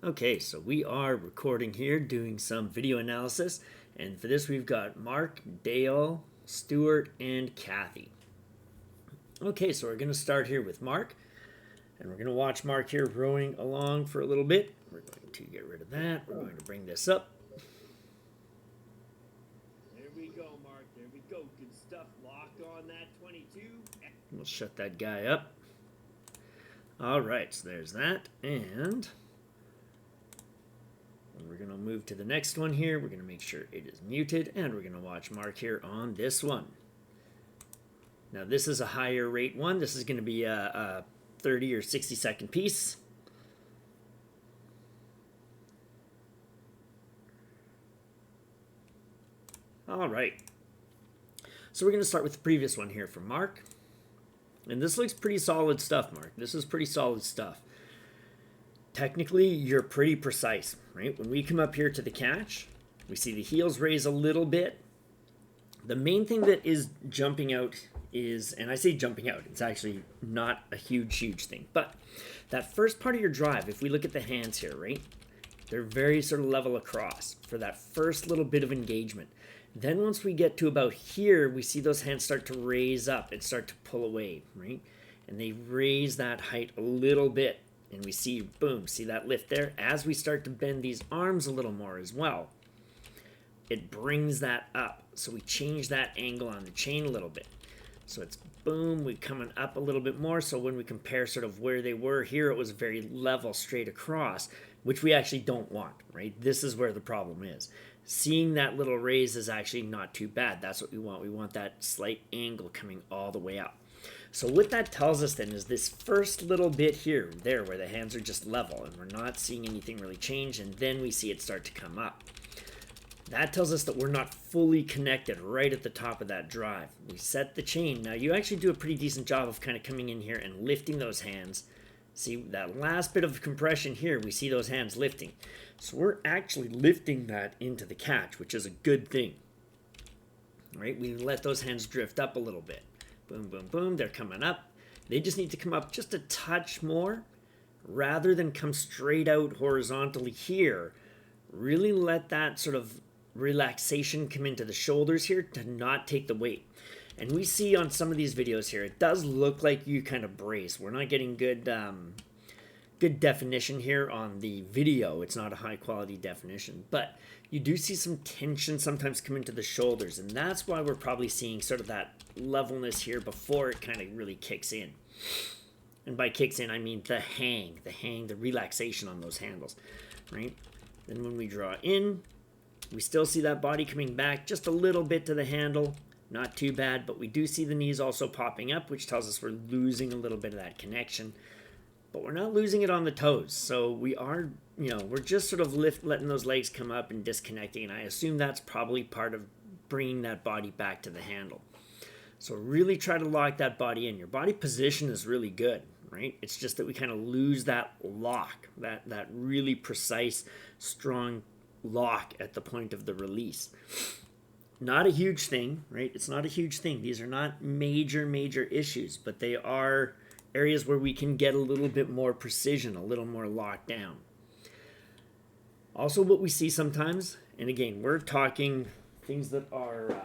Okay, so we are recording here, doing some video analysis, and for this we've got Mark, Dale, Stewart, and Cathy. Okay, so we're going to start here with Mark, and we're going to watch Mark here rowing along for a little bit. We're going to get rid of that. We're going to bring this up. There we go, Mark. There we go. Good stuff. Lock on that 22. We'll shut that guy up. All right, so there's that, and we're going to move to the next one here. We're going to make sure it is muted, and we're going to watch Mark here on this one. Now, this is a higher rate one. This is going to be a 30 or 60 second piece. All right. So we're going to start with the previous one here from Mark. And this looks pretty solid stuff, Mark. This is pretty solid stuff. Technically, you're pretty precise, right? When we come up here to the catch, we see the heels raise a little bit. The main thing that is jumping out is, and I say jumping out, it's actually not a huge thing, but that first part of your drive, if we look at the hands here, right? They're very sort of level across for that first little bit of engagement. Then once we get to about here, we see those hands start to raise up and start to pull away, right? And they raise that height a little bit. And we see, boom, see that lift there? As we start to bend these arms a little more as well, it brings that up. So we change that angle on the chain a little bit. So it's boom, we're coming up a little bit more. So when we compare sort of where they were here, it was very level straight across, which we actually don't want, right? This is where the problem is. Seeing that little raise is actually not too bad. That's what we want. We want that slight angle coming all the way up. So what that tells us then is this first little bit here, there, where the hands are just level and we're not seeing anything really change, and then we see it start to come up. That tells us that we're not fully connected right at the top of that drive. We set the chain. Now you actually do a pretty decent job of kind of coming in here and lifting those hands. See that last bit of compression here, we see those hands lifting. So we're actually lifting that into the catch, which is a good thing. Right? We let those hands drift up a little bit. Boom, boom, boom, they're coming up. They just need to come up just a touch more rather than come straight out horizontally here. Really let that sort of relaxation come into the shoulders here to not take the weight. And we see on some of these videos here, it does look like you kind of brace. We're not getting good definition here on the video. It's not a high quality definition, but you do see some tension sometimes come into the shoulders, and that's why we're probably seeing sort of that levelness here before it kind of really kicks in. And by kicks in, I mean the hang, the relaxation on those handles, right? Then when we draw in, we still see that body coming back just a little bit to the handle. Not too bad, but we do see the knees also popping up, which tells us we're losing a little bit of that connection. But we're not losing it on the toes. So we are, we're just sort of letting those legs come up and disconnecting. And I assume that's probably part of bringing that body back to the handle. So really try to lock that body in. Your body position is really good, right? It's just that we kind of lose that lock, that really precise, strong lock at the point of the release. Not a huge thing, right? It's not a huge thing. These are not major issues, but they are areas where we can get a little bit more precision, a little more locked down. Also, what we see sometimes, and again, we're talking things that are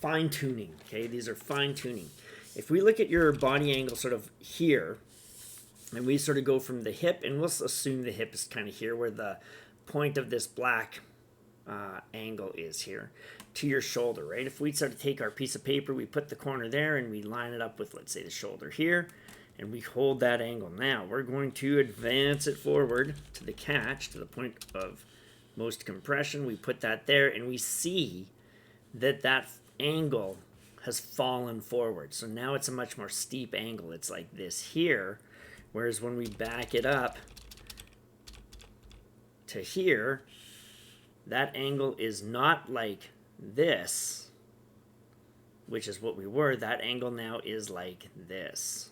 fine-tuning, okay? These are fine-tuning. If we look at your body angle sort of here, and we sort of go from the hip, and we'll assume the hip is kind of here where the point of this black angle is here, to your shoulder, right? If we sort of take our piece of paper, we put the corner there, and we line it up with, let's say, the shoulder here, and we hold that angle. Now, we're going to advance it forward to the catch, to the point of most compression. We put that there, and we see that that angle has fallen forward. So now it's a much more steep angle. It's like this here, whereas when we back it up to here, that angle is not like this, which is what we were. That angle now is like this,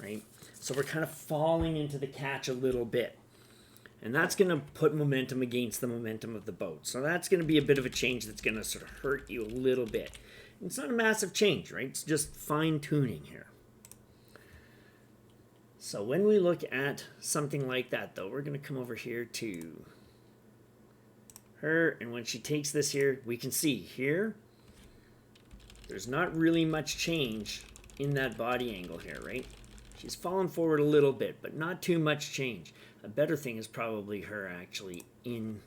right? So we're kind of falling into the catch a little bit. And that's going to put momentum against the momentum of the boat. So that's going to be a bit of a change that's going to sort of hurt you a little bit. It's not a massive change, right? It's just fine-tuning here. So when we look at something like that, though, we're going to come over here to her, and when she takes this here, we can see here, there's not really much change in that body angle here, right? She's fallen forward a little bit, but not too much change. A better thing is probably her actually in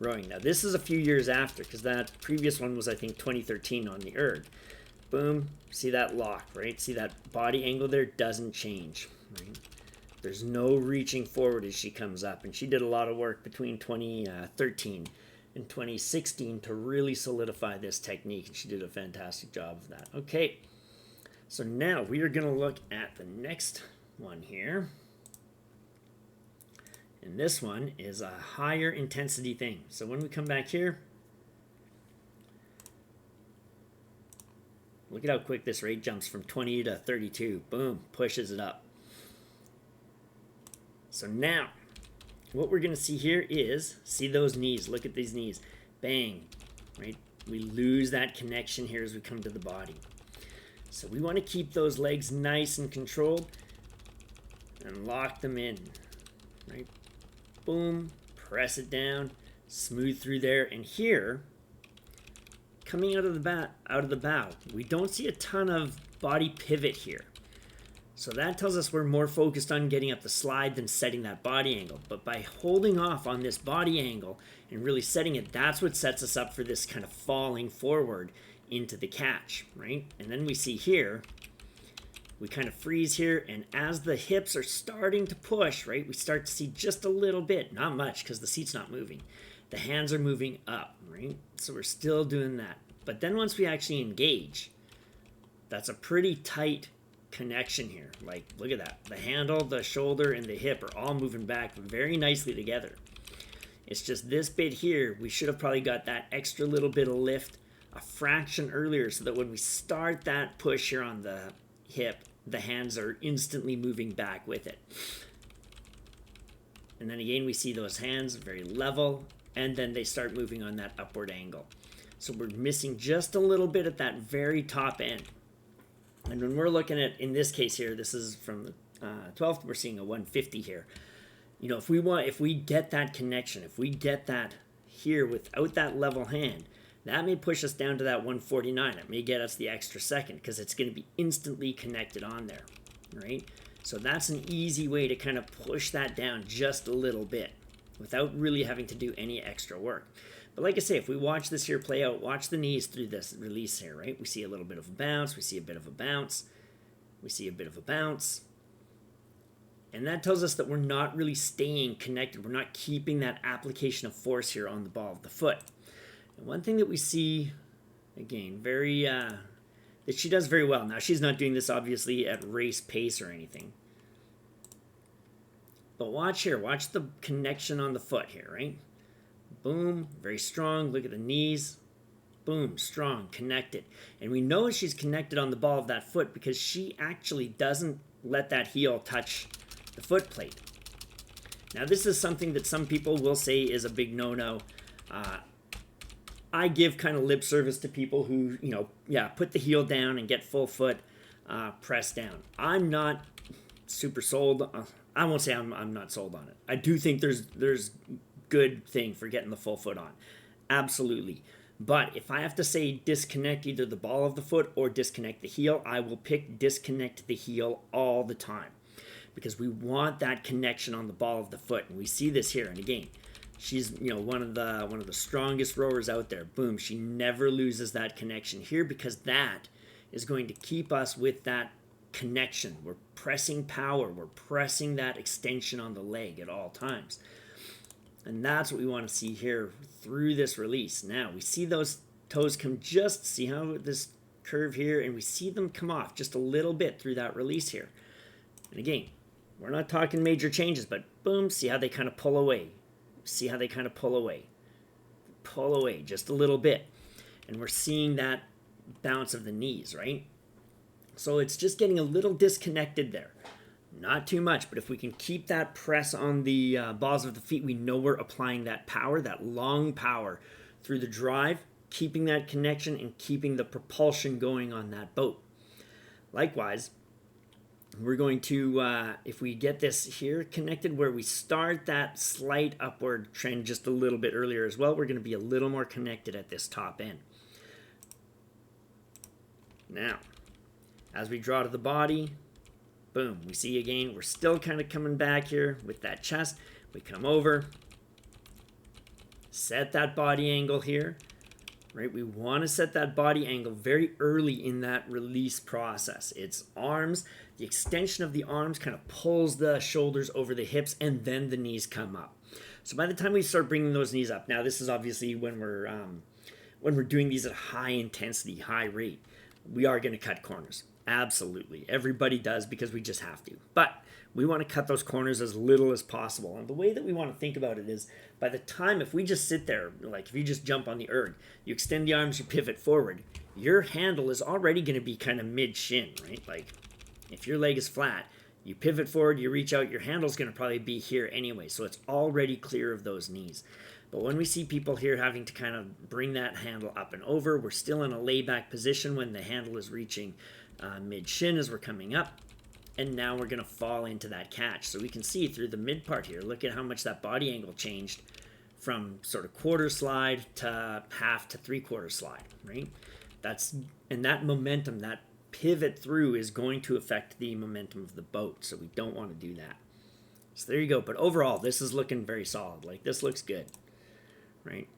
rowing. Now, this is a few years after, because that previous one was, I think, 2013 on the erg. Boom, see that lock, right? See that body angle there doesn't change, right? There's no reaching forward as she comes up, and she did a lot of work between 2013 and 2016 to really solidify this technique, and she did a fantastic job of that. Okay, so now we are going to look at the next one here. And this one is a higher intensity thing. So when we come back here, look at how quick this rate jumps from 20 to 32. Boom, pushes it up. So now, what we're going to see here is, see those knees, look at these knees. Bang, right? We lose that connection here as we come to the body. So we want to keep those legs nice and controlled and lock them in, right? Boom, press it down, smooth through there. And here, coming out of the bow, we don't see a ton of body pivot here. So that tells us we're more focused on getting up the slide than setting that body angle. But by holding off on this body angle and really setting it, that's what sets us up for this kind of falling forward into the catch, right? And then we see here, we kind of freeze here, and as the hips are starting to push, right, we start to see just a little bit, not much because the seat's not moving. The hands are moving up, right? So we're still doing that. But then once we actually engage, that's a pretty tight connection here. Like, look at that. The handle, the shoulder, and the hip are all moving back very nicely together. It's just this bit here, we should have probably got that extra little bit of lift a fraction earlier so that when we start that push here on the hip, the hands are instantly moving back with it. And then again, we see those hands very level, and then they start moving on that upward angle. So we're missing just a little bit at that very top end. And when we're looking at, in this case here, this is from the 12th, we're seeing a 150 here. You know, if we get that connection, if we get that here without that level hand, that may push us down to that 149. It may get us the extra second because it's going to be instantly connected on there, right? So that's an easy way to kind of push that down just a little bit without really having to do any extra work. But like I say, if we watch this here play out, watch the knees through this release here, right? We see a little bit of a bounce. We see a bit of a bounce. We see a bit of a bounce. And that tells us that we're not really staying connected. We're not keeping that application of force here on the ball of the foot. And one thing that we see, again, that she does very well. Now, she's not doing this, obviously, at race pace or anything. But watch here. Watch the connection on the foot here, right? Boom, very strong. Look at the knees. Boom, strong, connected. And we know she's connected on the ball of that foot because she actually doesn't let that heel touch the foot plate. Now, this is something that some people will say is a big no-no. I give kind of lip service to people who, put the heel down and get full foot press down. I'm not super sold. I won't say I'm not sold on it. I do think there's good thing for getting the full foot on. Absolutely. But if I have to say disconnect either the ball of the foot or disconnect the heel, I will pick disconnect the heel all the time because we want that connection on the ball of the foot. And we see this here. And again, she's one of the strongest rowers out there. Boom, she never loses that connection here because that is going to keep us with that connection. We're pressing power. We're pressing that extension on the leg at all times. And that's what we want to see here through this release. Now, we see those toes come see how this curve here, and we see them come off just a little bit through that release here. And again, we're not talking major changes, but boom, see how they kind of pull away. See how they kind of pull away. Pull away just a little bit. And we're seeing that bounce of the knees, right? So it's just getting a little disconnected there. Not too much, but if we can keep that press on the balls of the feet, we know we're applying that power, that long power through the drive, keeping that connection and keeping the propulsion going on that boat. Likewise, we're going to, if we get this here connected where we start that slight upward trend just a little bit earlier as well, we're going to be a little more connected at this top end. Now, as we draw to the body, boom, we see again, we're still kind of coming back here with that chest. We come over, set that body angle here, right? We want to set that body angle very early in that release process. It's arms, the extension of the arms kind of pulls the shoulders over the hips, and then the knees come up. So by the time we start bringing those knees up, now this is obviously when we're doing these at high intensity, high rate, we are going to cut corners. Absolutely. Everybody does because we just have to. But we want to cut those corners as little as possible. And the way that we want to think about it is by the time, if we just sit there, like if you just jump on the erg, you extend the arms, you pivot forward, your handle is already going to be kind of mid-shin, right? Like if your leg is flat, you pivot forward, you reach out, your handle's going to probably be here anyway. So it's already clear of those knees. But when we see people here having to kind of bring that handle up and over, we're still in a layback position when the handle is reaching mid-shin as we're coming up. And now we're going to fall into that catch. So we can see through the mid part here, look at how much that body angle changed from sort of quarter slide to half to three-quarter slide, right? And that momentum, that pivot through is going to affect the momentum of the boat. So we don't want to do that. So there you go. But overall, this is looking very solid. Like this looks good, right?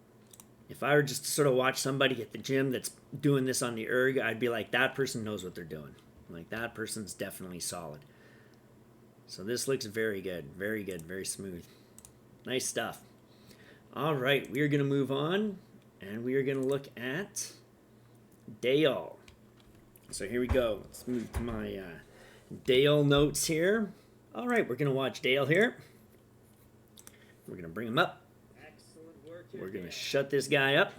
If I were just to sort of watch somebody at the gym that's doing this on the erg, I'd be like, that person knows what they're doing. Like that person's definitely solid. So this looks very good, very smooth. Nice stuff. All right, we are going to move on and we are going to look at Dale. So here we go. Let's move to my Dale notes here. All right, we're going to watch Dale here. We're going to bring him up. Excellent work here, We're going to Dale. shut this guy up.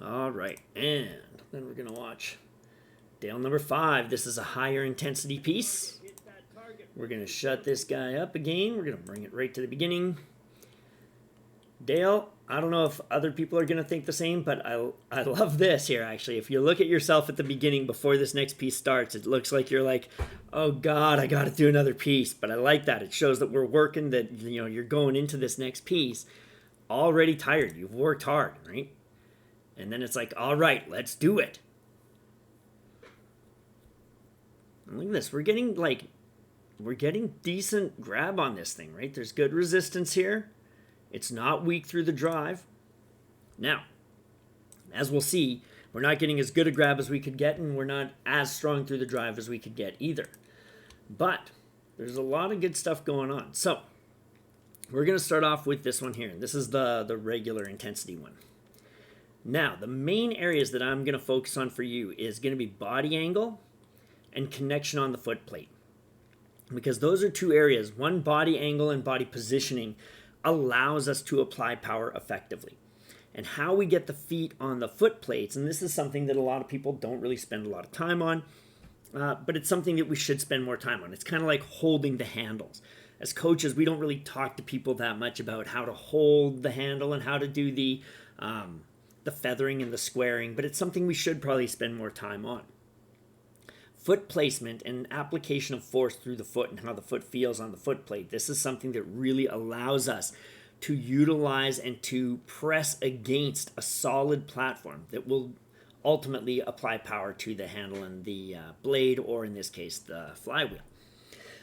All right, and then we're going to watch Dale number 5. This is a higher intensity piece. Hit that target. We're going to shut this guy up again. We're going to bring it right to the beginning. Dale, I don't know if other people are going to think the same, but I love this here, actually. If you look at yourself at the beginning before this next piece starts, it looks like you're like, oh, God, I got to do another piece. But I like that. It shows that we're working, that you're going into this next piece already tired. You've worked hard, right? And then it's like, all right, let's do it. And look at this. We're getting decent grab on this thing, right? There's good resistance here. It's not weak through the drive. Now, as we'll see, we're not getting as good a grab as we could get, and we're not as strong through the drive as we could get either. But there's a lot of good stuff going on. So we're going to start off with this one here. This is the regular intensity one. Now, the main areas that I'm going to focus on for you is going to be body angle and connection on the foot plate. Because those are two areas. One, body angle and body positioning allows us to apply power effectively. And how we get the feet on the foot plates, and this is something that a lot of people don't really spend a lot of time on, but it's something that we should spend more time on. It's kind of like holding the handles. As coaches, we don't really talk to people that much about how to hold the handle and how to do the feathering and the squaring, but it's something we should probably spend more time on. Foot placement and application of force through the foot and how the foot feels on the foot plate. This is something that really allows us to utilize and to press against a solid platform that will ultimately apply power to the handle and the blade, or in this case, the flywheel.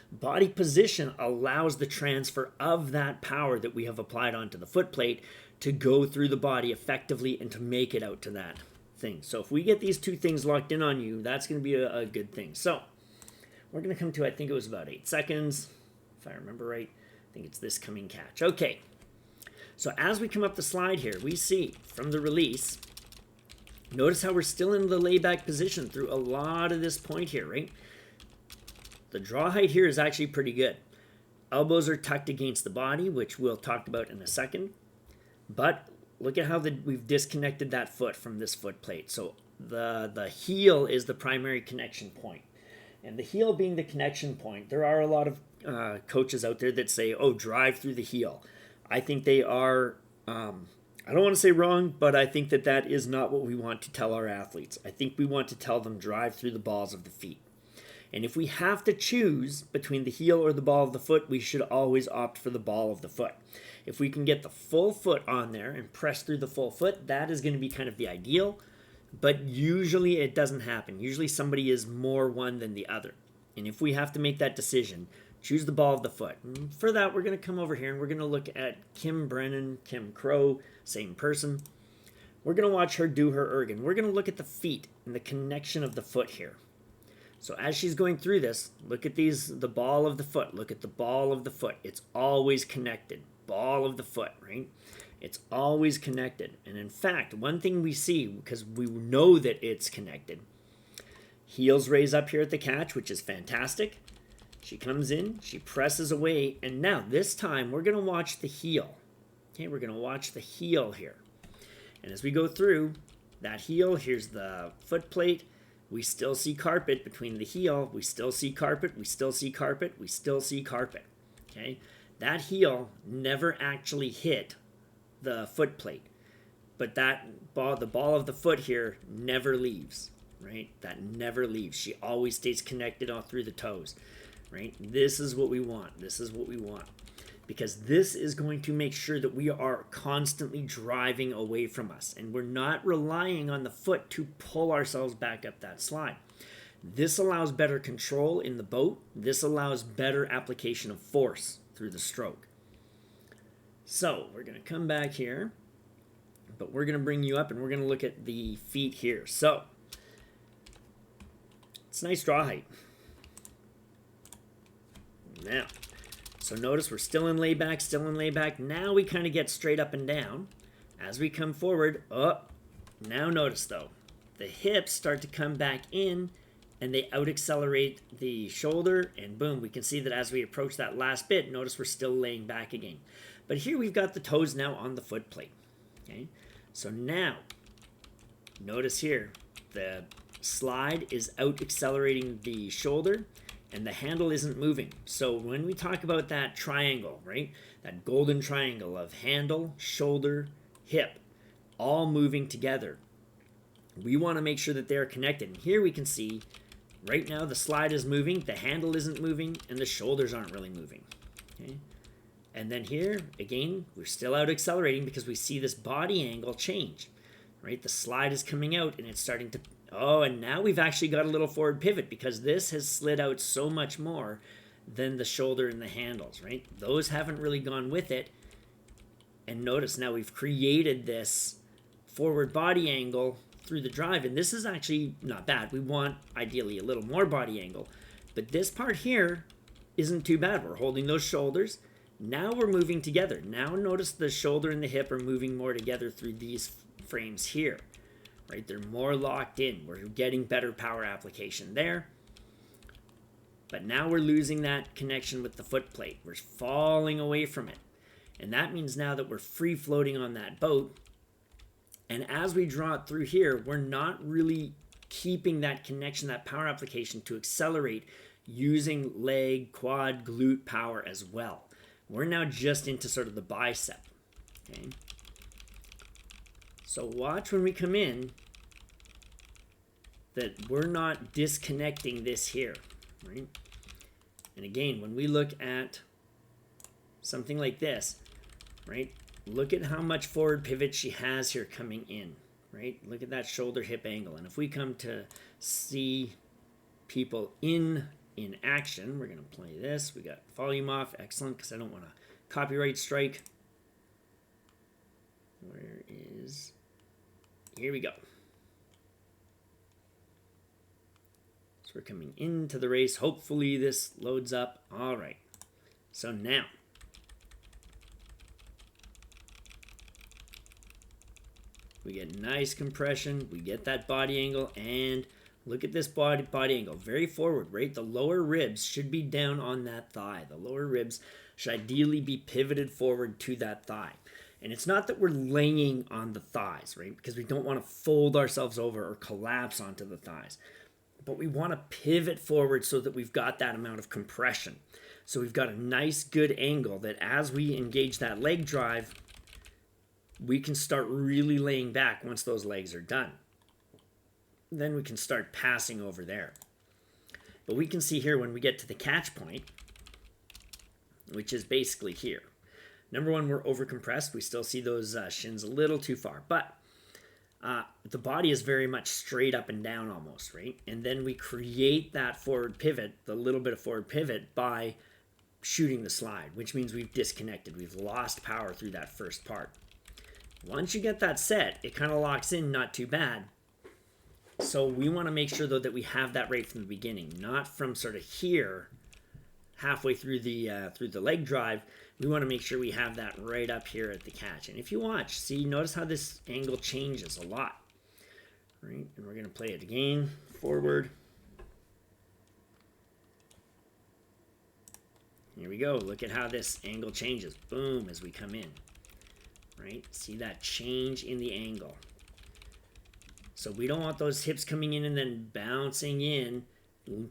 Body position allows the transfer of that power that we have applied onto the foot plate to go through the body effectively and to make it out to that thing. So if we get these two things locked in on you, that's going to be a good thing. So we're going to come to, I think it was about 8 seconds, if I remember right. I think it's this coming catch. Okay. So as we come up the slide here, we see from the release, notice how we're still in the layback position through a lot of this point here, right? The draw height here is actually pretty good. Elbows are tucked against the body, which we'll talk about in a second. But look at how we've disconnected that foot from this foot plate. So the heel is the primary connection point. And the heel being the connection point, there are a lot of coaches out there that say, oh, drive through the heel. I think they are I don't want to say wrong, but I think that that is not what we want to tell our athletes. I think we want to tell them drive through the balls of the feet. And if we have to choose between the heel or the ball of the foot, we should always opt for the ball of the foot. If we can get the full foot on there and press through the full foot, that is going to be kind of the ideal. But usually it doesn't happen. Usually somebody is more one than the other. And if we have to make that decision, choose the ball of the foot. And for that, we're going to come over here and we're going to look at Kim Brennan, Kim Crow, same person. We're going to watch her do her ergon. We're going to look at the feet and the connection of the foot here. So as she's going through this, look at the ball of the foot. Look at the ball of the foot. It's always connected. Ball of the foot, right? It's always connected. And in fact, one thing we see, because we know that it's connected, heels raise up here at the catch, which is fantastic. She comes in, she presses away, and now this time we're going to watch the heel. Okay, we're going to watch the heel here. And as we go through that heel, here's the foot plate. We still see carpet between the heel. We still see carpet. We still see carpet. We still see carpet. Okay, that heel never actually hit the foot plate, but the ball of the foot here never leaves. Right, that never leaves. She always stays connected all through the toes. Right, this is what we want. This is what we want. Because this is going to make sure that we are constantly driving away from us and we're not relying on the foot to pull ourselves back up that slide. This allows better control in the boat. This allows better application of force through the stroke. So we're going to come back here, but we're going to bring you up and we're going to look at the feet here. So it's nice draw height. Now, so notice we're still in layback, still in layback. Now we kind of get straight up and down. As we come forward, now notice though, the hips start to come back in and they out-accelerate the shoulder, and boom, we can see that as we approach that last bit, notice we're still laying back again. But here we've got the toes now on the foot plate. Okay, so now, notice here, the slide is out-accelerating the shoulder, and the handle isn't moving. So when we talk about that triangle, right, that golden triangle of handle, shoulder, hip, all moving together, we want to make sure that they're connected. And here we can see, right now the slide is moving, the handle isn't moving, and the shoulders aren't really moving. Okay? And then here, again, we're still out accelerating because we see this body angle change. Right, the slide is coming out and it's starting to... Oh, and now we've actually got a little forward pivot because this has slid out so much more than the shoulder and the handles, right? Those haven't really gone with it. And notice now we've created this forward body angle through the drive. And this is actually not bad. We want, ideally, a little more body angle. But this part here isn't too bad. We're holding those shoulders. Now we're moving together. Now notice the shoulder and the hip are moving more together through these frames here. Right, they're more locked in. We're getting better power application there. But now we're losing that connection with the foot plate. We're falling away from it. And that means now that we're free floating on that boat. And as we draw it through here, we're not really keeping that connection, that power application to accelerate using leg, quad, glute power as well. We're now just into sort of the bicep. Okay. So watch when we come in that we're not disconnecting this here, right? And again, when we look at something like this, right? Look at how much forward pivot she has here coming in, right? Look at that shoulder hip angle. And if we come to see people in action, we're going to play this. We got volume off. Excellent, because I don't want to copyright strike. Where is... Here we go. So we're coming into the race. Hopefully this loads up. All right. So now, we get nice compression. We get that body angle. And look at this body angle. Very forward, right? The lower ribs should be down on that thigh. The lower ribs should ideally be pivoted forward to that thigh. And it's not that we're laying on the thighs, right? Because we don't want to fold ourselves over or collapse onto the thighs. But we want to pivot forward so that we've got that amount of compression. So we've got a nice, good angle that as we engage that leg drive, we can start really laying back once those legs are done. Then we can start passing over there. But we can see here when we get to the catch point, which is basically here. Number one, we're overcompressed. We still see those shins a little too far, but the body is very much straight up and down almost, right? And then we create that forward pivot, the little bit of forward pivot, by shooting the slide, which means we've disconnected. We've lost power through that first part. Once you get that set, it kind of locks in not too bad. So we want to make sure, though, that we have that right from the beginning, not from sort of here, halfway through the leg drive. We want to make sure we have that right up here at the catch. And if you watch, see, notice how this angle changes a lot. Right? And we're going to play it again, forward. Here we go. Look at how this angle changes. Boom, as we come in. Right? See that change in the angle. So we don't want those hips coming in and then bouncing in,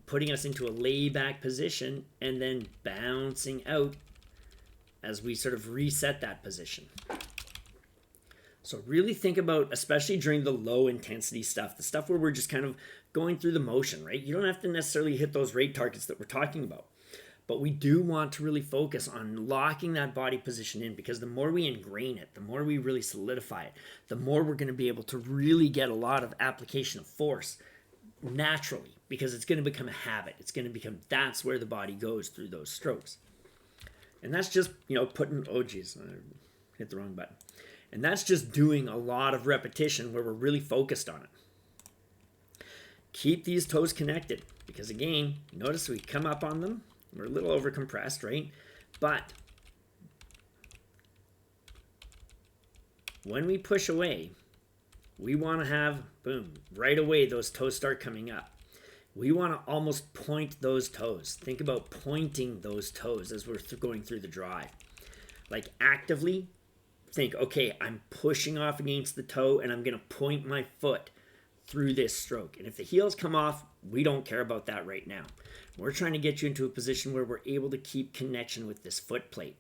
putting us into a lay-back position, and then bouncing out as we sort of reset that position. So really think about, especially during the low-intensity stuff, the stuff where we're just kind of going through the motion, right? You don't have to necessarily hit those rate targets that we're talking about. But we do want to really focus on locking that body position in, because the more we ingrain it, the more we really solidify it, the more we're going to be able to really get a lot of application of force naturally, because it's going to become a habit. It's going to become, that's where the body goes through those strokes. And that's just, putting, oh geez, I hit the wrong button. And that's just doing a lot of repetition where we're really focused on it. Keep these toes connected, because again, notice we come up on them. We're a little overcompressed, right? But when we push away, we want to have, boom, right away those toes start coming up. We want to almost point those toes. Think about pointing those toes as we're going through the drive. Like actively think, okay, I'm pushing off against the toe and I'm going to point my foot through this stroke. And if the heels come off, we don't care about that right now. We're trying to get you into a position where we're able to keep connection with this foot plate.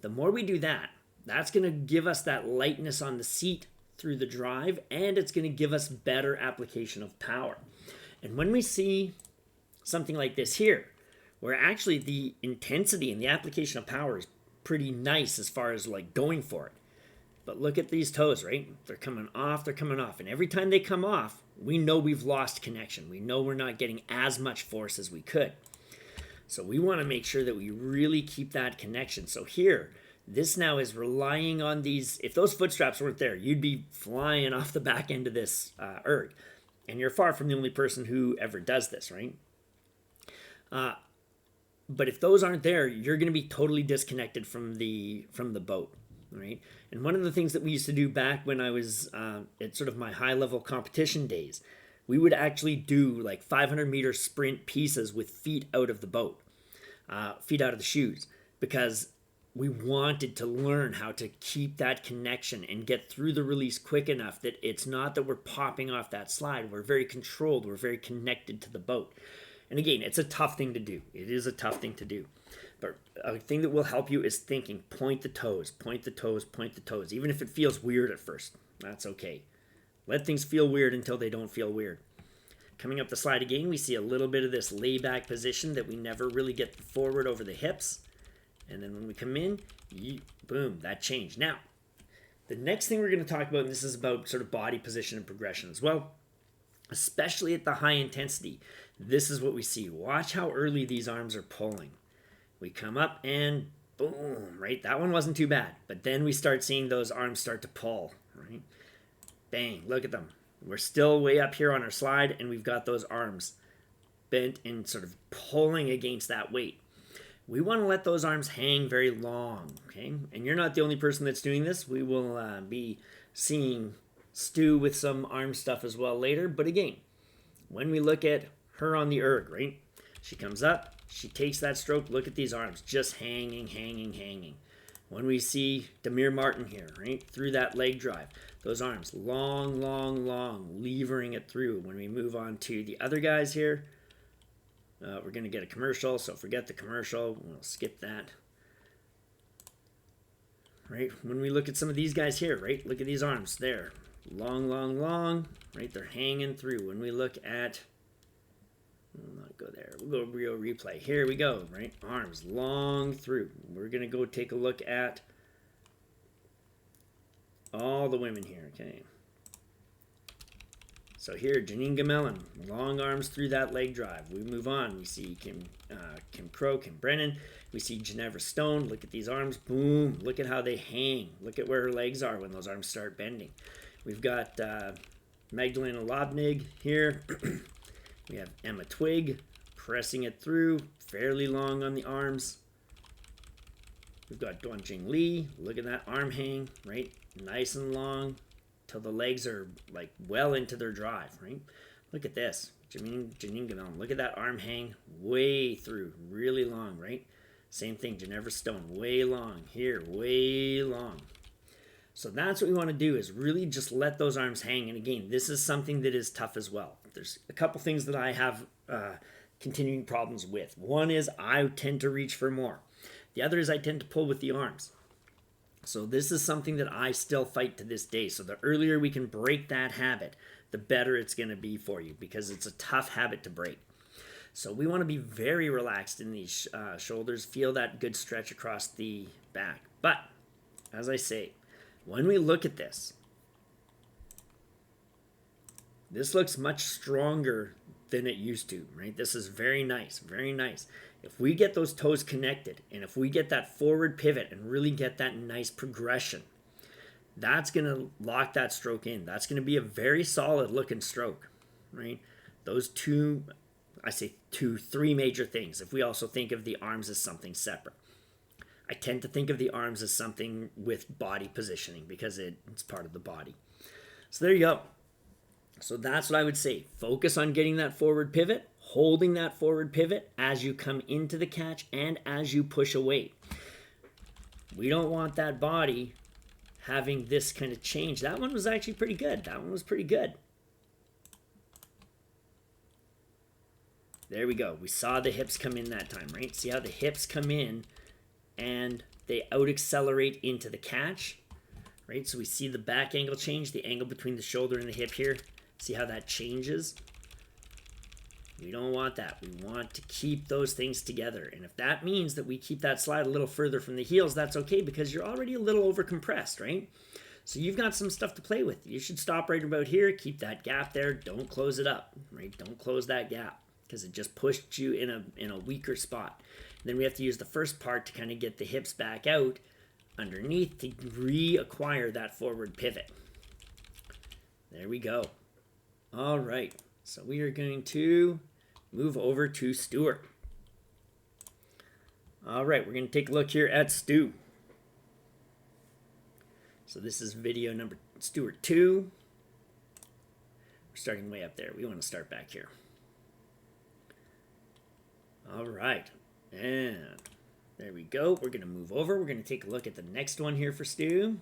The more we do that, that's going to give us that lightness on the seat through the drive, and it's going to give us better application of power. And when we see something like this here, where actually the intensity and the application of power is pretty nice as far as like going for it. But look at these toes, right? They're coming off, they're coming off. And every time they come off, we know we've lost connection. We know we're not getting as much force as we could. So we want to make sure that we really keep that connection. So here, this now is relying on these. If those foot straps weren't there, you'd be flying off the back end of this erg. And you're far from the only person who ever does this, right? But if those aren't there, you're going to be totally disconnected from the boat. Right? And one of the things that we used to do back when I was at sort of my high-level competition days, we would actually do like 500-meter sprint pieces with feet out of the boat, feet out of the shoes, because we wanted to learn how to keep that connection and get through the release quick enough that it's not that we're popping off that slide. We're very controlled. We're very connected to the boat. And again, it's a tough thing to do. It is a tough thing to do. But a thing that will help you is thinking, point the toes, point the toes, point the toes. Even if it feels weird at first, that's okay. Let things feel weird until they don't feel weird. Coming up the slide again, we see a little bit of this layback position that we never really get forward over the hips. And then when we come in, boom, that changed. Now, the next thing we're going to talk about, and this is about sort of body position and progression as well, especially at the high intensity, this is what we see. Watch how early these arms are pulling. We come up and boom, right? That one wasn't too bad. But then we start seeing those arms start to pull, right? Bang, look at them. We're still way up here on our slide, and we've got those arms bent and sort of pulling against that weight. We want to let those arms hang very long, okay? And you're not the only person that's doing this. We will be seeing Stu with some arm stuff as well later. But again, when we look at her on the erg, right? She comes up, she takes that stroke. Look at these arms just hanging, hanging, hanging. When we see Demir Martin here, right, through that leg drive, those arms long, long, long, levering it through. When we move on to the other guys here, we're going to get a commercial, so forget the commercial. We'll skip that. right? When we look at some of these guys here, right? Look at these arms there. Long, long, long, right? They're hanging through. When we look at, we'll not go there. We'll go real replay. Here we go, right? Arms long through. We're going to go take a look at all the women here, okay? So here, Janine Gamelin, long arms through that leg drive. We move on. We see Kim Crow, Kim Brennan. We see Ginevra Stone. Look at these arms. Boom. Look at how they hang. Look at where her legs are when those arms start bending. We've got Magdalena Lobnig here. We have Emma Twigg pressing it through. Fairly long on the arms. We've got Duanjing Li. Look at that arm hang, right? Nice and long till the legs are like well into their drive, right? Look at this. Janine Gamelin. Look at that arm hang way through. Really long, right? Same thing. Ginevra Stone. Way long. Here. Way long. So that's what we want to do, is really just let those arms hang. And again, this is something that is tough as well. There's a couple things that I have continuing problems with. One is I tend to reach for more. The other is I tend to pull with the arms. So this is something that I still fight to this day. So the earlier we can break that habit, the better it's going to be for you, because it's a tough habit to break. So we want to be very relaxed in these shoulders. Feel that good stretch across the back. But as I say, when we look at this, this looks much stronger than it used to, right? This is very nice, very nice. If we get those toes connected, and if we get that forward pivot and really get that nice progression, that's going to lock that stroke in. That's going to be a very solid looking stroke, right? Those three major things. If we also think of the arms as something separate. I tend to think of the arms as something with body positioning because it's part of the body. So there you go. So that's what I would say. Focus on getting that forward pivot, holding that forward pivot as you come into the catch and as you push away. We don't want that body having this kind of change. That one was actually pretty good. That one was pretty good. There we go. We saw the hips come in that time, right? See how the hips come in and they out-accelerate into the catch, right? So we see the back angle change, the angle between the shoulder and the hip here. See how that changes? We don't want that. We want to keep those things together. And if that means that we keep that slide a little further from the heels, that's okay, because you're already a little over-compressed, right? So you've got some stuff to play with. You should stop right about here. Keep that gap there. Don't close it up, right? Don't close that gap, because it just pushed you in a weaker spot. And then we have to use the first part to kind of get the hips back out underneath to reacquire that forward pivot. There we go. All right, so we are going to move over to Stewart. All right, we're going to take a look here at Stu. So this is video number Stewart 2. We're starting way up there. We want to start back here. All right, and there we go. We're going to move over. We're going to take a look at the next one here for Stu.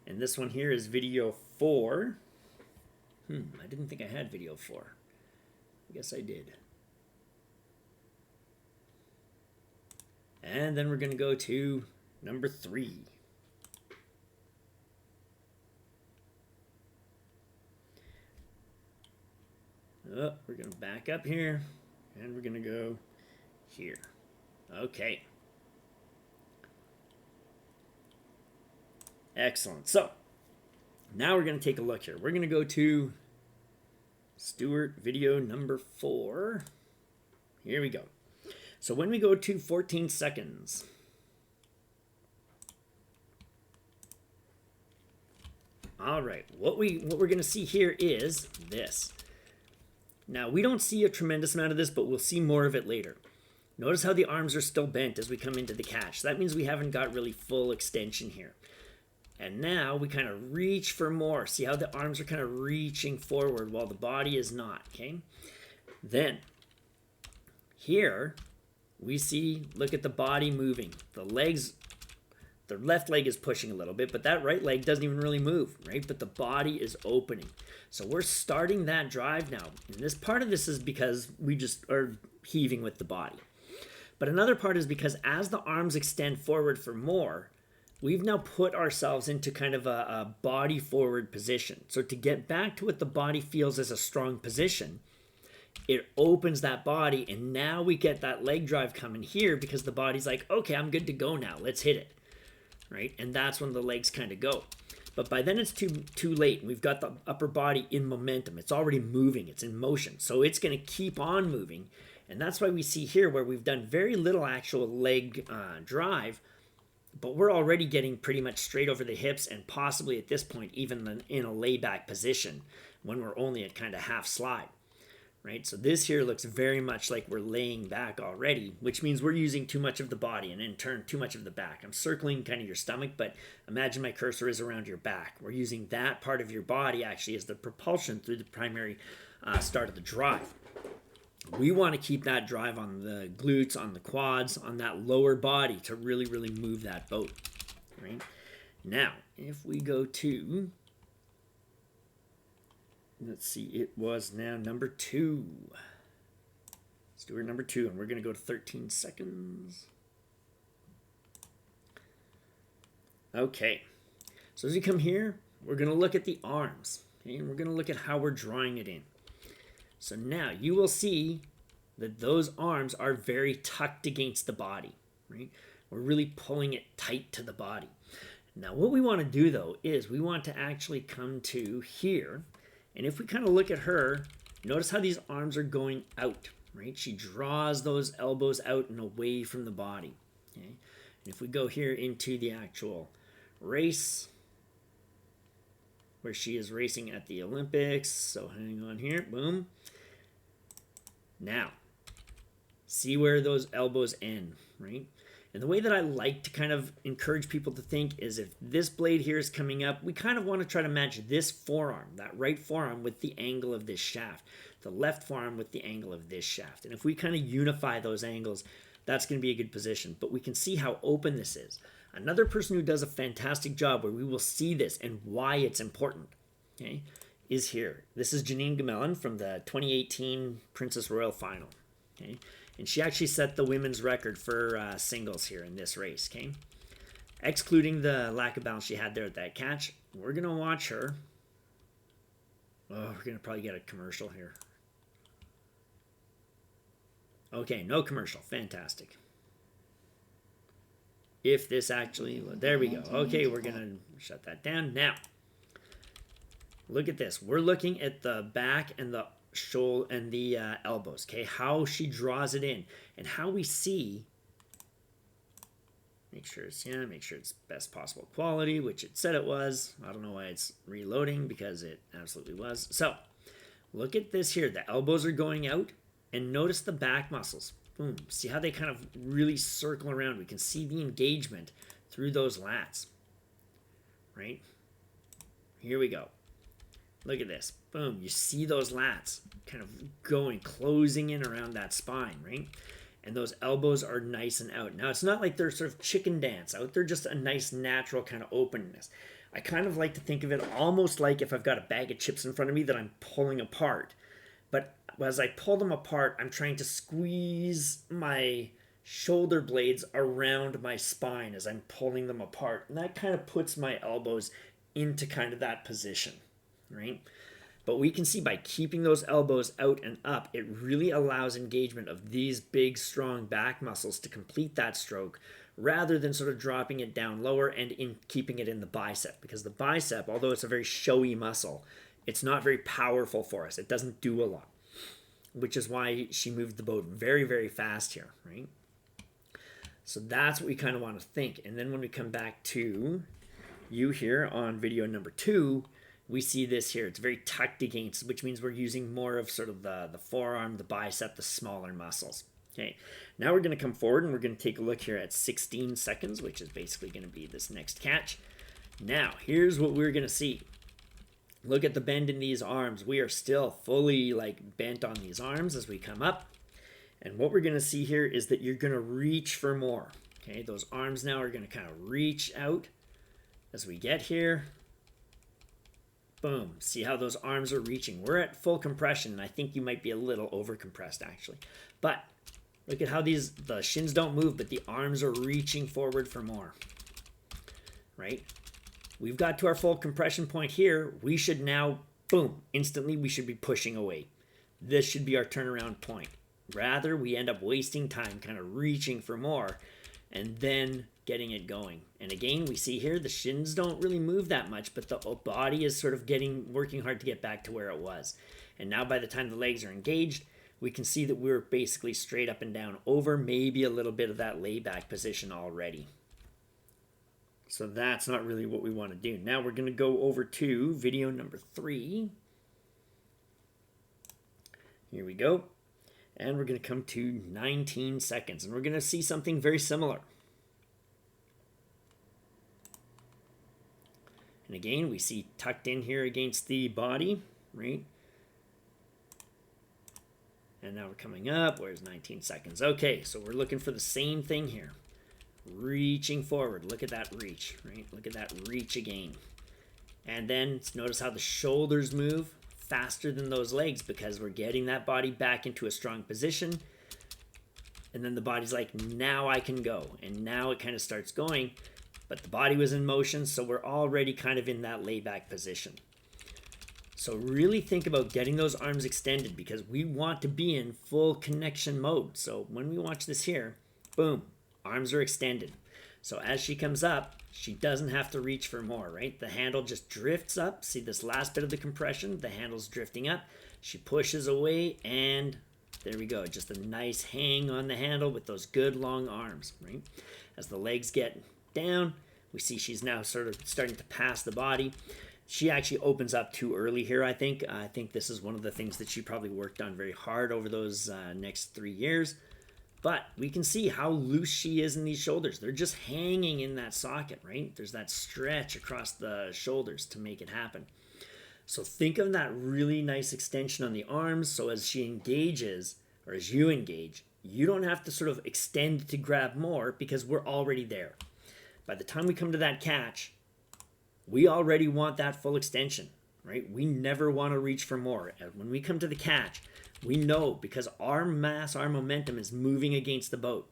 And this one here is video 4. I didn't think I had video 4. I guess I did. And then we're going to go to number 3. Oh, we're going to back up here, and we're going to go here. Okay. Excellent. So, now we're going to take a look here. We're going to go to Stewart video number 4. Here we go. So when we go to 14 seconds, all right, what we're going to see here is this. Now, we don't see a tremendous amount of this, but we'll see more of it later. Notice how the arms are still bent as we come into the catch. That means we haven't got really full extension here. And now we kind of reach for more. See how the arms are kind of reaching forward while the body is not, okay? Then, here, we see, look at the body moving. The left leg is pushing a little bit, but that right leg doesn't even really move, right? But the body is opening. So we're starting that drive now. And this part of this is because we just are heaving with the body. But another part is because as the arms extend forward for more, we've now put ourselves into kind of a body forward position. So to get back to what the body feels as a strong position, it opens that body, and now we get that leg drive coming here because the body's like, okay, I'm good to go now. Let's hit it, right? And that's when the legs kind of go. But by then it's too late. We've got the upper body in momentum. It's already moving. It's in motion. So it's going to keep on moving. And that's why we see here where we've done very little actual leg drive, but we're already getting pretty much straight over the hips and possibly at this point even in a layback position when we're only at kind of half slide. Right, so this here looks very much like we're laying back already, which means we're using too much of the body and in turn too much of the back. I'm circling kind of your stomach, but imagine my cursor is around your back. We're using that part of your body actually as the propulsion through the primary start of the drive. We want to keep that drive on the glutes, on the quads, on that lower body to really, really move that boat. Right? Now, if we go to... let's see, it was now number 2. Stewart number 2, and we're going to go to 13 seconds. Okay, so as you come here, we're going to look at the arms, okay, and we're going to look at how we're drawing it in. So now you will see that those arms are very tucked against the body, right? We're really pulling it tight to the body. Now what we want to do though is we want to actually come to here. And if we kind of look at her, notice how these arms are going out, right? She draws those elbows out and away from the body, okay? And if we go here into the actual race, where she is racing at the Olympics, so hang on here, boom. Now, see where those elbows end, right? And the way that I like to kind of encourage people to think is if this blade here is coming up, we kind of want to try to match this forearm, that right forearm with the angle of this shaft, the left forearm with the angle of this shaft. And if we kind of unify those angles, that's going to be a good position. But we can see how open this is. Another person who does a fantastic job where we will see this and why it's important, okay, is here. This is Janine Gamelin from the 2018 Princess Royal Final, okay? And she actually set the women's record for singles here in this race, okay? Excluding the lack of balance she had there at that catch, we're going to watch her. Oh, we're going to probably get a commercial here. Okay, no commercial. Fantastic. If this actually... there we go. Okay, we're going to shut that down. Now, look at this. We're looking at the back and the shoulder and the elbows, okay, how she draws it in and how we see, make sure it's best possible quality, which it said it was. I don't know why it's reloading because it absolutely was. So look at this here, the elbows are going out and notice the back muscles, boom, see how they kind of really circle around. We can see the engagement through those lats, right? Here we go. Look at this. Boom. You see those lats kind of going, closing in around that spine, right? And those elbows are nice and out. Now, it's not like they're sort of chicken dance out. They're just a nice, natural kind of openness. I kind of like to think of it almost like if I've got a bag of chips in front of me that I'm pulling apart. But as I pull them apart, I'm trying to squeeze my shoulder blades around my spine as I'm pulling them apart. And that kind of puts my elbows into kind of that position, right? But we can see by keeping those elbows out and up, it really allows engagement of these big, strong back muscles to complete that stroke rather than sort of dropping it down lower and in keeping it in the bicep. Because the bicep, although it's a very showy muscle, it's not very powerful for us. It doesn't do a lot, which is why she moved the boat very, very fast here, right? So that's what we kind of want to think. And then when we come back to you here on video number 2, we see this here. It's very tucked against, which means we're using more of sort of the forearm, the bicep, the smaller muscles. Okay, now we're going to come forward and we're going to take a look here at 16 seconds, which is basically going to be this next catch. Now, here's what we're going to see. Look at the bend in these arms. We are still fully like bent on these arms as we come up. And what we're going to see here is that you're going to reach for more. Okay, those arms now are going to kind of reach out as we get here. Boom. See how those arms are reaching. We're at full compression, and I think you might be a little over compressed actually. But look at how the shins don't move, but the arms are reaching forward for more. right? We've got to our full compression point here. We should now, boom, instantly we should be pushing away. This should be our turnaround point. Rather, we end up wasting time kind of reaching for more and then getting it going. And again, we see here the shins don't really move that much, but the body is sort of working hard to get back to where it was. And now by the time the legs are engaged, we can see that we're basically straight up and down over maybe a little bit of that layback position already. So that's not really what we want to do. Now we're going to go over to video number 3. Here we go. And we're going to come to 19 seconds. And we're going to see something very similar. And again, we see tucked in here against the body, right? And now we're coming up. Where's 19 seconds? Okay, so we're looking for the same thing here. Reaching forward. Look at that reach, right? Look at that reach again. And then notice how the shoulders move faster than those legs because we're getting that body back into a strong position. And then the body's like, now I can go. And now it kind of starts going. But the body was in motion, so we're already kind of in that layback position. So really think about getting those arms extended because we want to be in full connection mode. So when we watch this here, boom, arms are extended. So as she comes up, she doesn't have to reach for more, right? The handle just drifts up. See this last bit of the compression? The handle's drifting up. She pushes away and there we go. Just a nice hang on the handle with those good long arms, right? As the legs get down, we see she's now sort of starting to pass the body. She actually opens up too early here, I think. I think this is one of the things that she probably worked on very hard over those next 3 years. But we can see how loose she is in these shoulders. They're just hanging in that socket, right? There's that stretch across the shoulders to make it happen. So think of that really nice extension on the arms. So as she engages, or as you engage, you don't have to sort of extend to grab more because we're already there. By the time we come to that catch, we already want that full extension, right? We never want to reach for more. And when we come to the catch, we know because our mass, our momentum is moving against the boat.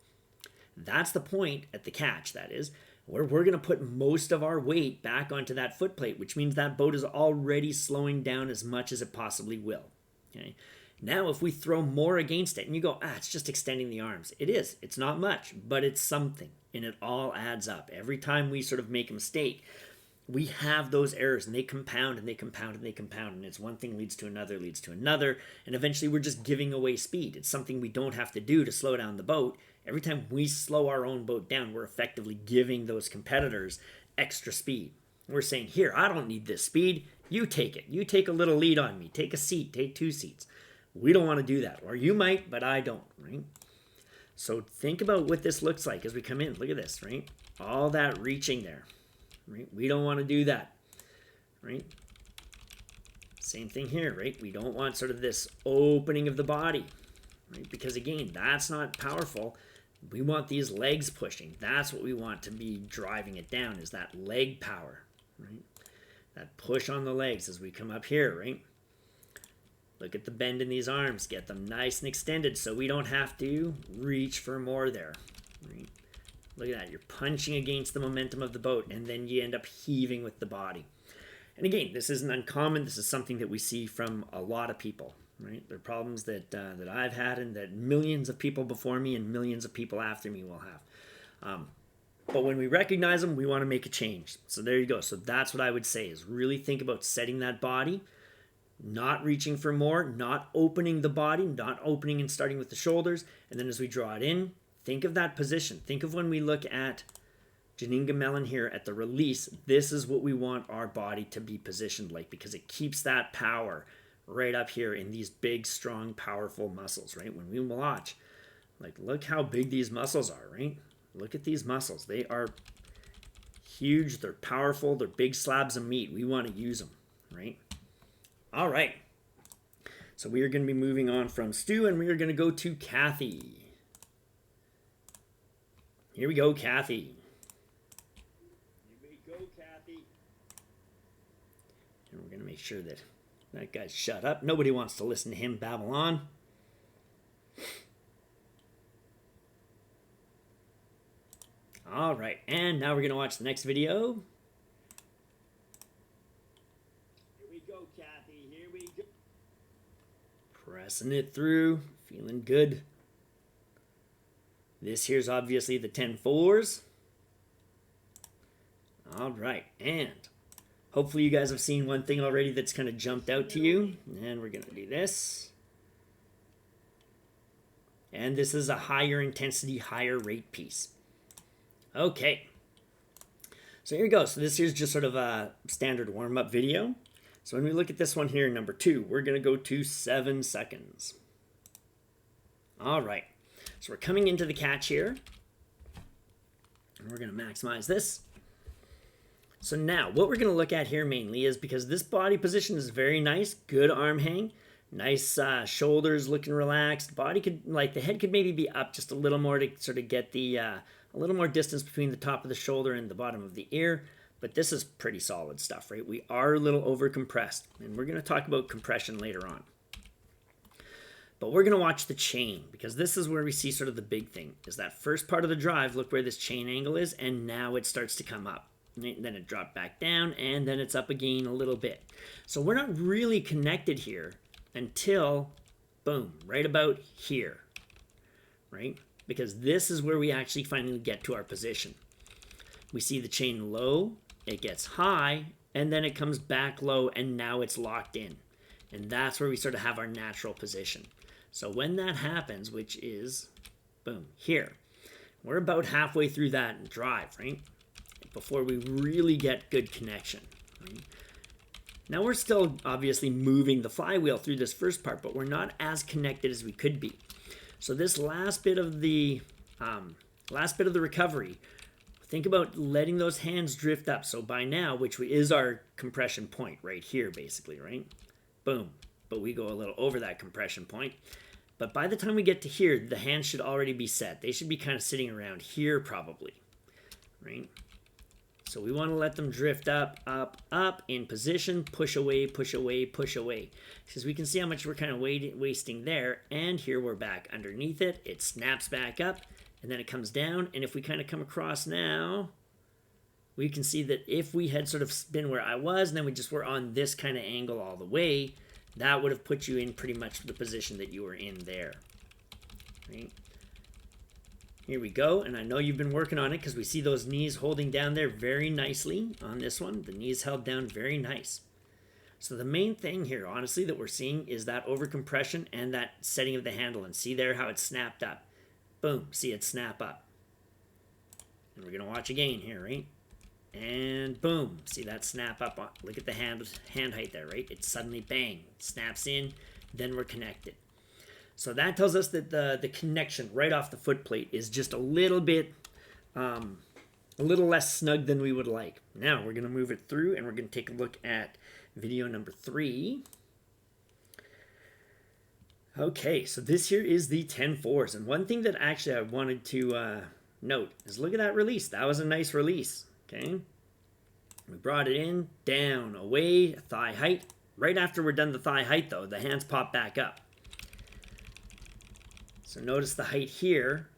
That's the point at the catch, that is, where we're going to put most of our weight back onto that foot plate, which means that boat is already slowing down as much as it possibly will. Okay. Now, if we throw more against it and you go, it's just extending the arms. It is. It's not much, but it's something, and it all adds up. Every time we sort of make a mistake, we have those errors and they compound and they compound and they compound. And it's one thing leads to another, and eventually we're just giving away speed. It's something we don't have to do to slow down the boat. Every time we slow our own boat down, we're effectively giving those competitors extra speed. We're saying, here, I don't need this speed. You take it. You take a little lead on me. Take a seat. Take 2 seats. We don't want to do that. Or you might, but I don't, right? So think about what this looks like as we come in. Look at this, right? All that reaching there. Right? We don't want to do that, right? Same thing here, right? We don't want sort of this opening of the body, right? Because again, that's not powerful. We want these legs pushing. That's what we want to be driving it down, is that leg power, right? That push on the legs as we come up here, right? Look at the bend in these arms. Get them nice and extended so we don't have to reach for more there, right? Look at that. You're punching against the momentum of the boat, and then you end up heaving with the body. And again, this isn't uncommon. This is something that we see from a lot of people, right? They're problems that I've had and that millions of people before me and millions of people after me will have. But when we recognize them, we want to make a change. So there you go. So that's what I would say, is really think about setting that body, not reaching for more, not opening the body, not opening and starting with the shoulders. And then as we draw it in, think of that position. Think of when we look at Janine Gamelin here at the release, this is what we want our body to be positioned like, because it keeps that power right up here in these big, strong, powerful muscles, right? When we watch, like, look how big these muscles are, right? Look at these muscles. They are huge. They're powerful. They're big slabs of meat. We want to use them, right? All right. So we are going to be moving on from Stu, and we are going to go to Cathy. Here we go, Cathy. You may go, Cathy. And we're going to make sure that that guy's shut up. Nobody wants to listen to him babble on. All right, and now we're going to watch the next video Pulsing it through, feeling good. This here's obviously the 10-4s. All right, and hopefully you guys have seen one thing already that's kind of jumped out to you. And we're going to do this. And this is a higher intensity, higher rate piece. Okay. So here we go. So this here's just sort of a standard warm-up video. So when we look at this one here, number 2, we're going to go to 7 seconds. All right. So we're coming into the catch here. And we're going to maximize this. So now what we're going to look at here mainly is, because this body position is very nice, good arm hang, nice shoulders looking relaxed. Body could, like the head could maybe be up just a little more to sort of get the a little more distance between the top of the shoulder and the bottom of the ear. But this is pretty solid stuff, right? We are a little over compressed, and we're going to talk about compression later on. But we're going to watch the chain, because this is where we see sort of the big thing, is that first part of the drive. Look where this chain angle is, and now it starts to come up. Then it dropped back down, and then it's up again a little bit. So we're not really connected here until, boom, right about here, right? Because this is where we actually finally get to our position. We see the chain low, it gets high, and then it comes back low, and now it's locked in. And that's where we sort of have our natural position. So when that happens, which is, boom, here, we're about halfway through that drive, right? Before we really get good connection. Right? Now we're still obviously moving the flywheel through this first part, but we're not as connected as we could be. So this last bit of the recovery, think about letting those hands drift up. So by now, which is our compression point right here, basically, right? Boom. But we go a little over that compression point. But by the time we get to here, the hands should already be set. They should be kind of sitting around here probably, right? So we want to let them drift up, up, up, in position, push away, push away, push away. Because we can see how much we're kind of wasting there. And here we're back underneath it. It snaps back up, and then it comes down. And if we kind of come across now, we can see that if we had sort of been where I was, and then we just were on this kind of angle all the way, that would have put you in pretty much the position that you were in there. Right? Here we go, and I know you've been working on it because we see those knees holding down there very nicely on this one. The knees held down very nice. So the main thing here, honestly, that we're seeing is that overcompression and that setting of the handle. And see there how it snapped up. Boom, see it snap up. And we're going to watch again here, right? And boom, see that snap up. Look at the hand height there, right? It suddenly, bang, snaps in, then we're connected. So that tells us that the connection right off the foot plate is just a little bit, a little less snug than we would like. Now we're going to move it through, and we're going to take a look at video number 3. Okay, so this here is the 10-4s. And one thing that actually I wanted to note is look at that release. That was a nice release, okay? We brought it in, down, away, thigh height. Right after we're done the thigh height, though, the hands pop back up. So notice the height here,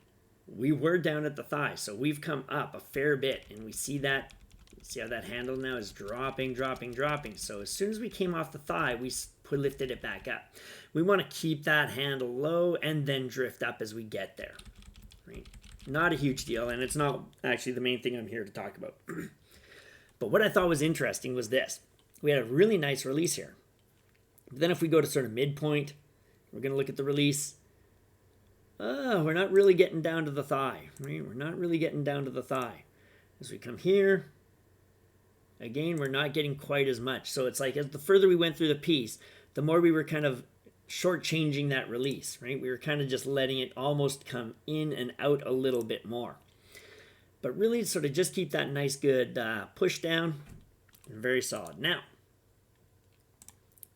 we were down at the thigh, so we've come up a fair bit, and we see that, see how that handle now is dropping, dropping, dropping. So as soon as we came off the thigh, we lifted it back up. We want to keep that handle low and then drift up as we get there. Right? Not a huge deal, and it's not actually the main thing I'm here to talk about. But what I thought was interesting was this. We had a really nice release here. But then if we go to sort of midpoint, we're going to look at the release. We're not really getting down to the thigh, right? We're not really getting down to the thigh. As we come here, again, we're not getting quite as much. So it's like as the further we went through the piece, the more we were kind of shortchanging that release, right? We were kind of just letting it almost come in and out a little bit more. But really sort of just keep that nice good push down, and very solid. Now,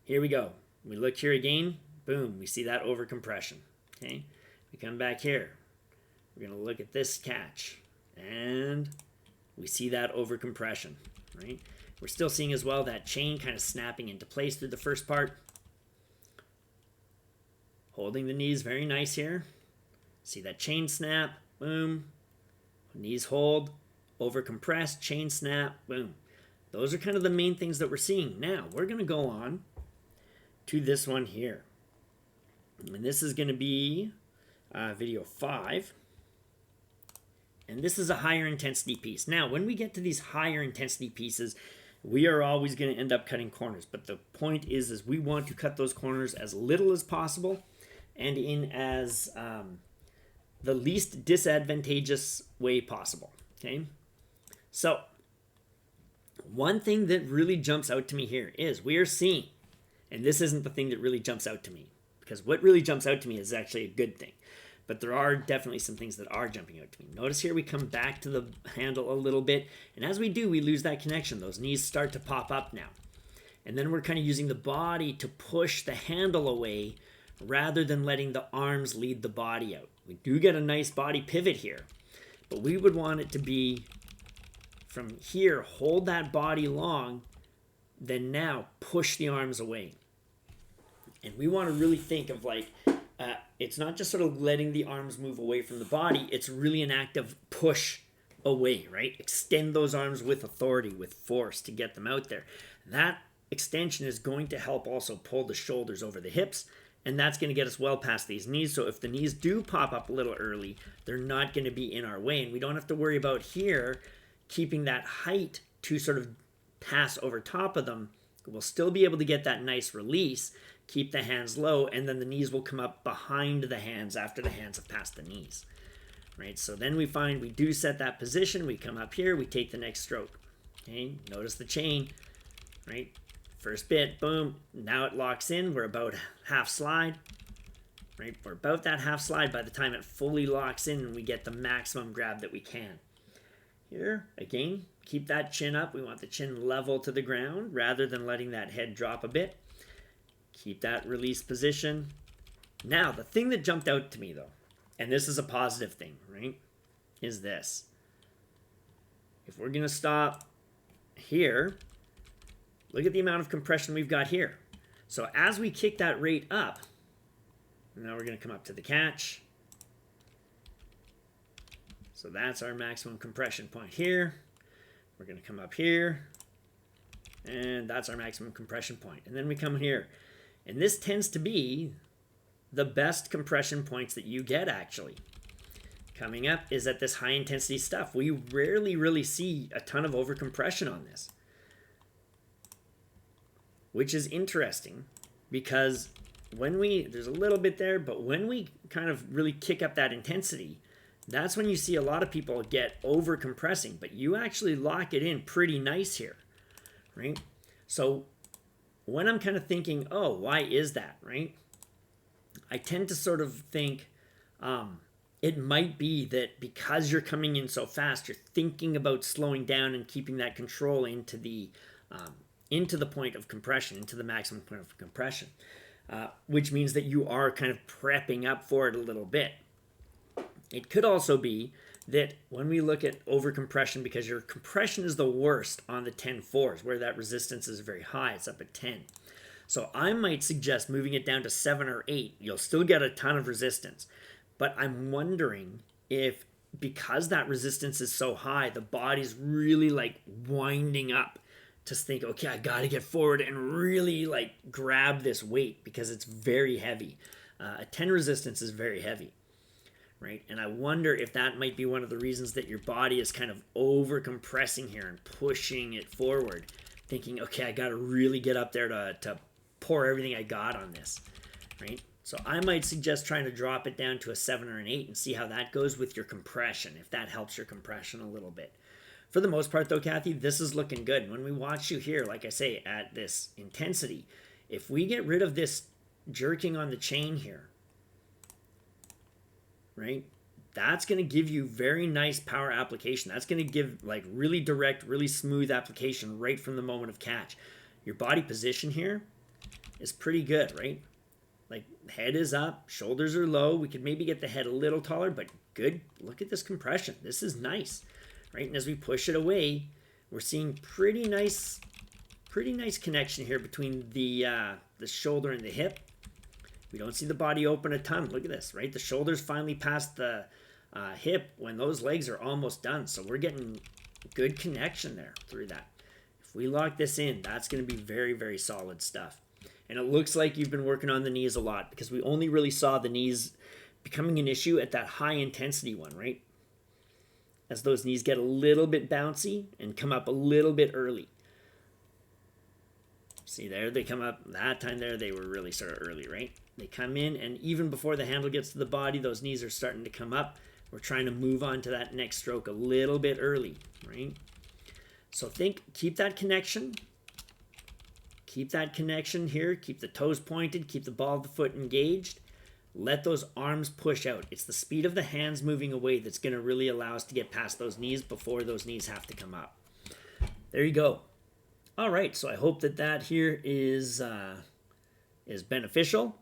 here we go. We look here again, boom, we see that over compression, okay? We come back here. We're going to look at this catch, and we see that over compression, right? We're still seeing as well that chain kind of snapping into place through the first part. Holding the knees very nice here. See that chain snap, boom. Knees hold, over compress, chain snap, boom. Those are kind of the main things that we're seeing. Now, we're going to go on to this one here. And this is going to be video 5. And this is a higher intensity piece. Now, when we get to these higher intensity pieces, we are always going to end up cutting corners. But the point is we want to cut those corners as little as possible and in as the least disadvantageous way possible. Okay? So, one thing that really jumps out to me here is we are seeing, and this isn't the thing that really jumps out to me, because what really jumps out to me is actually a good thing. But there are definitely some things that are jumping out to me. Notice here we come back to the handle a little bit, and as we do, we lose that connection. Those knees start to pop up now. And then we're kind of using the body to push the handle away rather than letting the arms lead the body out. We do get a nice body pivot here, but we would want it to be from here, hold that body long, then now push the arms away. And we want to really think of like, it's not just sort of letting the arms move away from the body, it's really an active push away, right? Extend those arms with authority, with force to get them out there. That extension is going to help also pull the shoulders over the hips, and that's going to get us well past these knees. So if the knees do pop up a little early, they're not going to be in our way, and we don't have to worry about here keeping that height to sort of pass over top of them. We'll still be able to get that nice release, keep the hands low, and then the knees will come up behind the hands after the hands have passed the knees. Right? So then we find we do set that position, we come up here, we take the next stroke. Okay? Notice the chain, right? First bit, boom, now it locks in, we're about half slide. Right? We're about that half slide by the time it fully locks in and we get the maximum grab that we can. Here, again, keep that chin up. We want the chin level to the ground rather than letting that head drop a bit. Keep that release position. Now, the thing that jumped out to me, though, and this is a positive thing, right, is this. If we're going to stop here, look at the amount of compression we've got here. So as we kick that rate up, now we're going to come up to the catch. So that's our maximum compression point here. We're going to come up here, and that's our maximum compression point. And then we come here. And this tends to be the best compression points that you get, actually. Coming up is at this high intensity stuff. We rarely really see a ton of overcompression on this, which is interesting because there's a little bit there, but when we kind of really kick up that intensity, that's when you see a lot of people get over compressing, but you actually lock it in pretty nice here, right? So when I'm kind of thinking, oh, why is that, right? I tend to sort of think it might be that because you're coming in so fast, you're thinking about slowing down and keeping that control into the point of compression, into the maximum point of compression, which means that you are kind of prepping up for it a little bit. It could also be that when we look at overcompression, because your compression is the worst on the 10-4s, where that resistance is very high, it's up at 10. So I might suggest moving it down to 7 or 8. You'll still get a ton of resistance. But I'm wondering if, because that resistance is so high, the body's really like winding up to think, okay, I got to get forward and really like grab this weight because it's very heavy. A 10 resistance is very heavy. Right? And I wonder if that might be one of the reasons that your body is kind of over compressing here and pushing it forward, thinking, okay, I got to really get up there to pour everything I got on this, right? So I might suggest trying to drop it down to a 7 or an 8 and see how that goes with your compression, if that helps your compression a little bit. For the most part, though, Cathy, this is looking good. When we watch you here, like I say, at this intensity, if we get rid of this jerking on the chain here, right, that's going to give you very nice power application. That's going to give like really direct, really smooth application right from the moment of catch. Your body position here is pretty good, right? Like head is up, shoulders are low. We could maybe get the head a little taller, but good. Look at this compression. This is nice, right? And as we push it away, we're seeing pretty nice connection here between the shoulder and the hip. We don't see the body open a ton. Look at this, right? The shoulders finally past the hip when those legs are almost done. So we're getting good connection there through that. If we lock this in, that's going to be very, very solid stuff. And it looks like you've been working on the knees a lot, because we only really saw the knees becoming an issue at that high intensity one, right? As those knees get a little bit bouncy and come up a little bit early. See there, they come up, that time there they were really sort of early, right? They come in, and even before the handle gets to the body, those knees are starting to come up. We're trying to move on to that next stroke a little bit early, right? So keep that connection. Keep that connection here. Keep the toes pointed. Keep the ball of the foot engaged. Let those arms push out. It's the speed of the hands moving away that's going to really allow us to get past those knees before those knees have to come up. There you go. All right, so I hope that here is beneficial,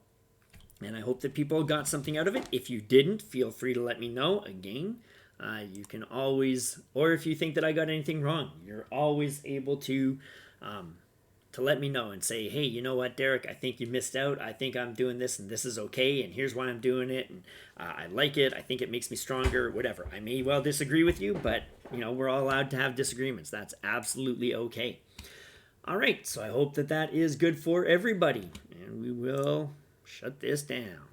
and I hope that people got something out of it. If you didn't, feel free to let me know. Again, you can always, or if you think that I got anything wrong, you're always able to let me know and say, hey, you know what, Derek, I think you missed out. I think I'm doing this, and this is okay, and here's why I'm doing it, and I like it. I think it makes me stronger, whatever. I may well disagree with you, but, we're all allowed to have disagreements. That's absolutely okay. All right, so I hope that is good for everybody, and we will shut this down.